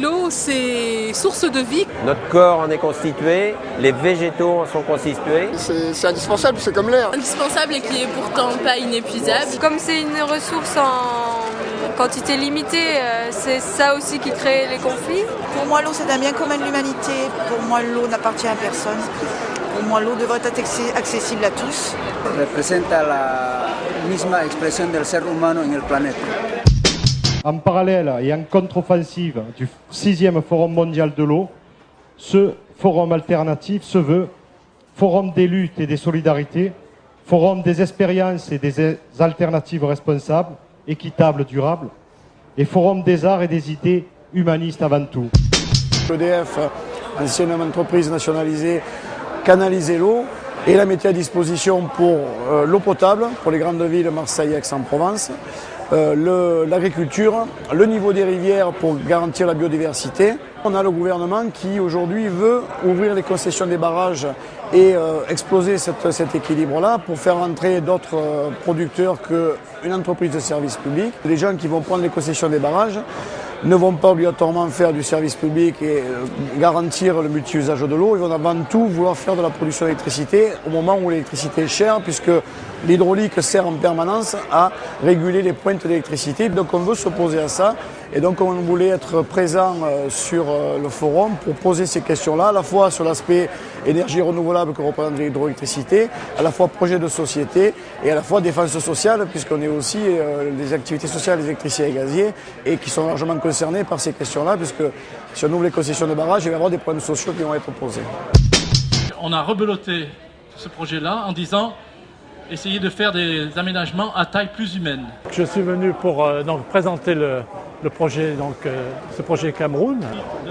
L'eau, c'est source de vie. Notre corps en est constitué, les végétaux en sont constitués. C'est indispensable, c'est comme l'air. Indispensable et qui est pourtant pas inépuisable. Comme c'est une ressource en quantité limitée, c'est ça aussi qui crée les conflits. Pour moi, l'eau, c'est un bien commun de l'humanité. Pour moi, l'eau n'appartient à personne. Pour moi, l'eau devrait être accessible à tous. Representa la misma expresión del ser humano en el planeta. En parallèle et en contre-offensive du 6e Forum mondial de l'eau, ce forum alternatif se veut forum des luttes et des solidarités, forum des expériences et des alternatives responsables, équitables, durables, et forum des arts et des idées humanistes avant tout. EDF, ancienne entreprise nationalisée, canalisait l'eau et la mettait à disposition pour l'eau potable, pour les grandes villes, Marseille et Aix-en-Provence, l'agriculture, le niveau des rivières pour garantir la biodiversité. On a le gouvernement qui aujourd'hui veut ouvrir les concessions des barrages et exploser cet équilibre-là pour faire entrer d'autres producteurs qu'une entreprise de service public. Les gens qui vont prendre les concessions des barrages ne vont pas obligatoirement faire du service public et garantir le multi-usage de l'eau. Ils vont avant tout vouloir faire de la production d'électricité au moment où l'électricité est chère, puisque l'hydraulique sert en permanence à réguler les pointes d'électricité. Donc on veut s'opposer à ça. Et donc on voulait être présent sur le forum pour poser ces questions-là, à la fois sur l'aspect énergie renouvelable que représente l'hydroélectricité, à la fois projet de société et à la fois défense sociale, puisqu'on est aussi des activités sociales des électriciens et gaziers et qui sont largement concernés par ces questions-là, puisque si on ouvre les concessions de barrage, il va y avoir des problèmes sociaux qui vont être posés. On a rebeloté ce projet-là en disant essayer de faire des aménagements à taille plus humaine. Je suis venu pour donc présenter le projet, ce projet Cameroun,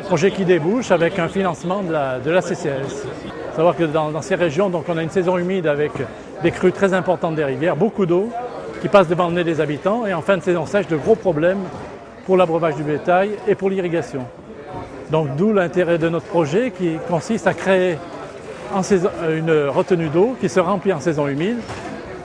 projet qui débouche avec un financement de la CCAS. Il faut savoir que dans ces régions, donc, on a une saison humide avec des crues très importantes des rivières, beaucoup d'eau qui passe devant le nez des habitants, et en fin de saison sèche, de gros problèmes pour l'abreuvage du bétail et pour l'irrigation. Donc d'où l'intérêt de notre projet qui consiste à créer une retenue d'eau qui se remplit en saison humide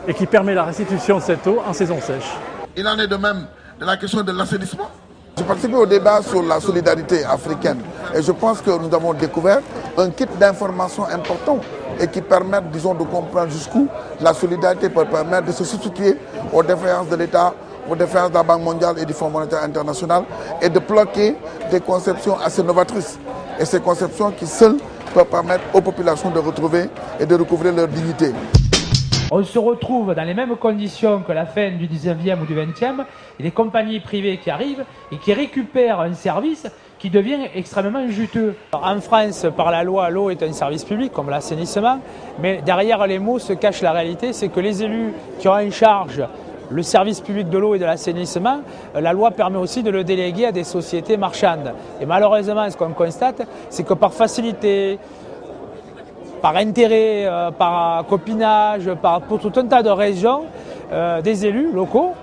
et qui permet la restitution de cette eau en saison sèche. Il en est de même de la question de l'assainissement. J'ai participé au débat sur la solidarité africaine et je pense que nous avons découvert un kit d'informations important et qui permettent, disons, de comprendre jusqu'où la solidarité peut permettre de se substituer aux défaillances de l'État, aux défaillances de la Banque mondiale et du Fonds monétaire international et de bloquer des conceptions assez novatrices. Et ces conceptions qui seules peuvent permettre aux populations de retrouver et de recouvrer leur dignité. On se retrouve dans les mêmes conditions que la fin du 19e ou du 20e, et des compagnies privées qui arrivent et qui récupèrent un service qui devient extrêmement juteux. En France, par la loi, l'eau est un service public comme l'assainissement, mais derrière les mots se cache la réalité, c'est que les élus qui ont en charge le service public de l'eau et de l'assainissement, la loi permet aussi de le déléguer à des sociétés marchandes. Et malheureusement, ce qu'on constate, c'est que par facilité, par intérêt, par copinage, pour tout un tas de raisons, des élus locaux,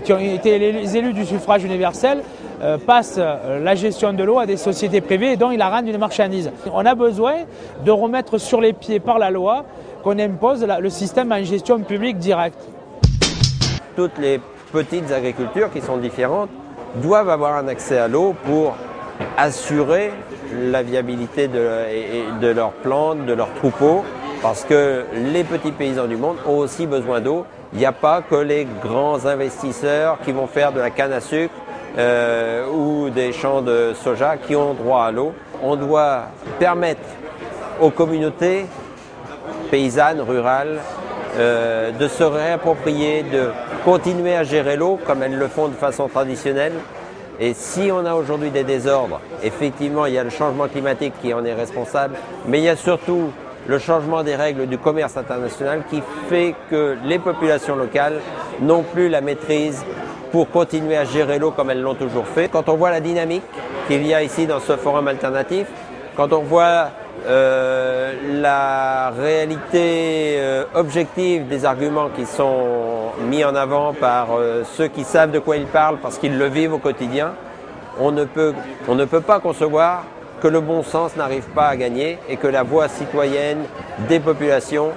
qui ont été les élus du suffrage universel, passent la gestion de l'eau à des sociétés privées et dont ils la rendent une marchandise. On a besoin de remettre sur les pieds par la loi qu'on impose le système en gestion publique directe. Toutes les petites agricultures qui sont différentes doivent avoir un accès à l'eau pour assurer la viabilité de leurs plantes, de leurs troupeaux, parce que les petits paysans du monde ont aussi besoin d'eau. Il n'y a pas que les grands investisseurs qui vont faire de la canne à sucre ou des champs de soja qui ont droit à l'eau. On doit permettre aux communautés paysannes, rurales, de se réapproprier, de continuer à gérer l'eau comme elles le font de façon traditionnelle. Et si on a aujourd'hui des désordres, effectivement, il y a le changement climatique qui en est responsable, mais il y a surtout le changement des règles du commerce international qui fait que les populations locales n'ont plus la maîtrise pour continuer à gérer l'eau comme elles l'ont toujours fait. Quand on voit la dynamique qu'il y a ici dans ce forum alternatif, quand on voit la réalité objective des arguments qui sont mis en avant par ceux qui savent de quoi ils parlent parce qu'ils le vivent au quotidien, on ne peut pas concevoir que le bon sens n'arrive pas à gagner et que la voix citoyenne des populations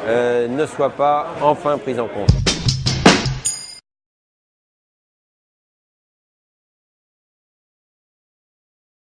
ne soit pas enfin prise en compte.